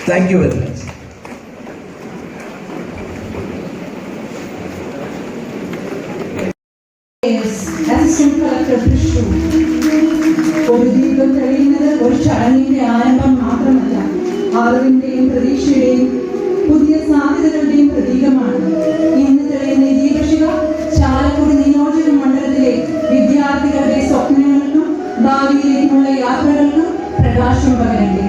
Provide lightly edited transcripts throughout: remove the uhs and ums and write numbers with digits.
Thank you very much. Assistant Collector Thrissur. ഒരു ജീവിതം കഴിയുന്നത് ഒരു ചടങ്ങിന്റെ ആരംഭം മാത്രമല്ല, അറിവിന്റെയും പ്രതീക്ഷയുടെയും പുതിയ സാധ്യതകളുടെയും പ്രതീകമാണ്. ഇന്ന് തെളിയുന്ന ദീപശിഖ ചാലക്കുടി നിയോജക മണ്ഡലത്തിലെ വിദ്യാർത്ഥികളുടെ സ്വപ്നങ്ങൾക്കും ഭാവിയിലേക്കുള്ള യാത്രകൾക്കും പ്രകാശം പകരട്ടെ.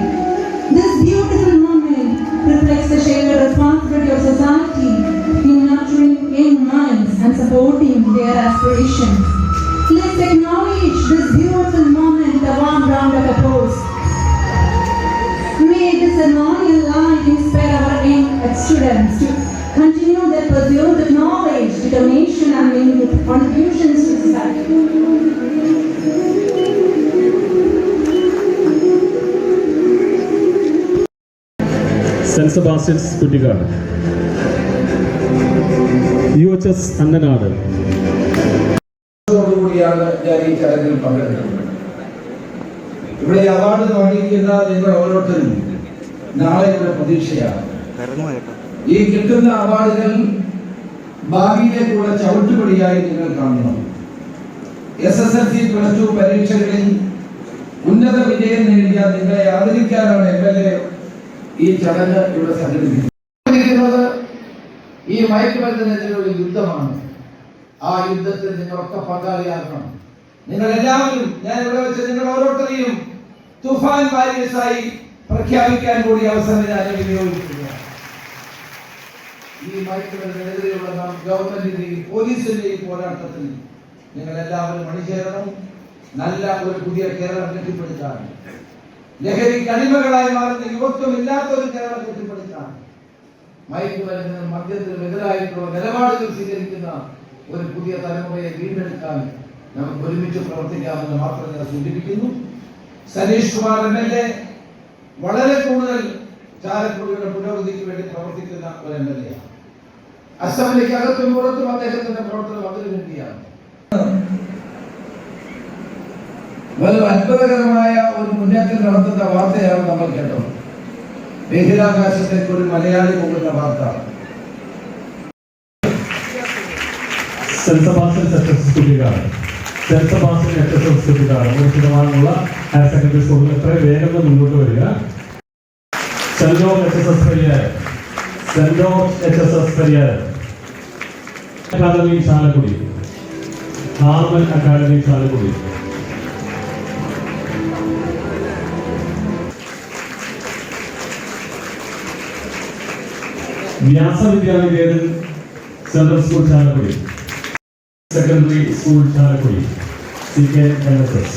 This beautiful moment reflects the shared responsibility of society in nurturing young minds and supporting their aspirations. Let's acknowledge this beautiful moment with a warm round of applause. May this ceremonial life inspire our young students to continue their pursuit of knowledge, determination, and meaningful contributions to society. Saint Sebastian's Kuttikkad, UHS Annanad. കൂടിയാണ് ഞാൻ ഈ ചടങ്ങിൽ പങ്കെടുക്കുന്നത്. ഇവിടെ award വാങ്ങിക്കുന്ന നിങ്ങൾ ഓരോരുത്തരും നാളെയുടെ പ്രതീക്ഷയാണ്. ഈ കിട്ടുന്ന അവാർഡുകൾ ഭാവിയിലേക്കുള്ള ചവിട്ടുപടിയായി നിങ്ങൾ കാണണം. SSLC +2 പരീക്ഷകളിൽ ഉന്നത വിജയം നേടിയ നിങ്ങളെ ആദരിക്കാനാണ് MLA ഈ ചടങ്ങ് ഇവിടെ സംഘടിപ്പിക്കുന്നത്. ഈ മയക്കുമരുന്നിനെതിരെ ഒരു യുദ്ധമാണ്. ആ യുദ്ധത്തിൽ നിങ്ങളൊക്കെ പങ്കാളിയാകണം. നിങ്ങൾ എല്ലാവരും, ഞാൻ ഇവിടെ വെച്ച് നിങ്ങൾ ഓരോരുത്തരെയും തുഫാൻ വാരിയസായി പ്രഖ്യാപിക്കാൻ കൂടി അവസരം ഞാൻ വിനിയോഗിക്കുകയാണ്. ഈ മയക്കുമരുന്നിനെതിരെയുള്ള ഗവൺമെന്റിന്റെയും പോലീസിന്റെയും പോരാട്ടത്തിൽ നിങ്ങൾ എല്ലാവരും അണിചേരണം. നല്ല ഒരു പുതിയ കേരളം കെട്ടിപ്പടുക്കാൻ, ലഹരിക്ക് അടിമകളായി മാറുന്ന യുവത്വമില്ലാത്ത ഒരു കേരളം കെട്ടിപ്പടുക്കാൻ, മയക്കുമരുന്നിനും മദ്യത്തിനും എതിരായിട്ടുള്ള നിലപാടുകൾ സ്വീകരിക്കുന്ന ഒരു പുതിയ തലമുറയെ വീണ്ടെടുക്കാൻ നമുക്ക് ഒരുമിച്ച് പ്രവർത്തിക്കാമെന്ന് മാത്രം ഞാൻ സൂചിപ്പിക്കുന്നു. സനീഷ് കുമാർ MLA വളരെ കൂടുതൽ ചാലക്കുടിയുടെ പുരോഗതിക്ക് വേണ്ടി പ്രവർത്തിക്കുന്ന ഒരു MLA ആണ്. അസംബ്ലിക്ക് അകത്തും പുറത്തും അദ്ദേഹത്തിന്റെ പ്രവർത്തനം അതിനു വേണ്ടിയാണ്. വളരെ അത്ഭുതകരമായ ഒരു മുന്നേറ്റം നടത്തുന്ന വാർത്തയാണ് നമ്മൾ കേട്ടത്. ബഹിരാകാശത്തേക്ക് ഒരു മലയാളി പോകുന്ന വാർത്ത. Saint Sebastian Kuttikkad 100% higher secondary സ്കൂളിൽ എത്രയും വേഗം മുന്നോട്ട് വരിക. Saint George Pariyaram academy Chalakudy, Harman academy Chalakudy. Vyasavidyaniketan central school Chalakudy, secondary school Chalakudy, CK NSS.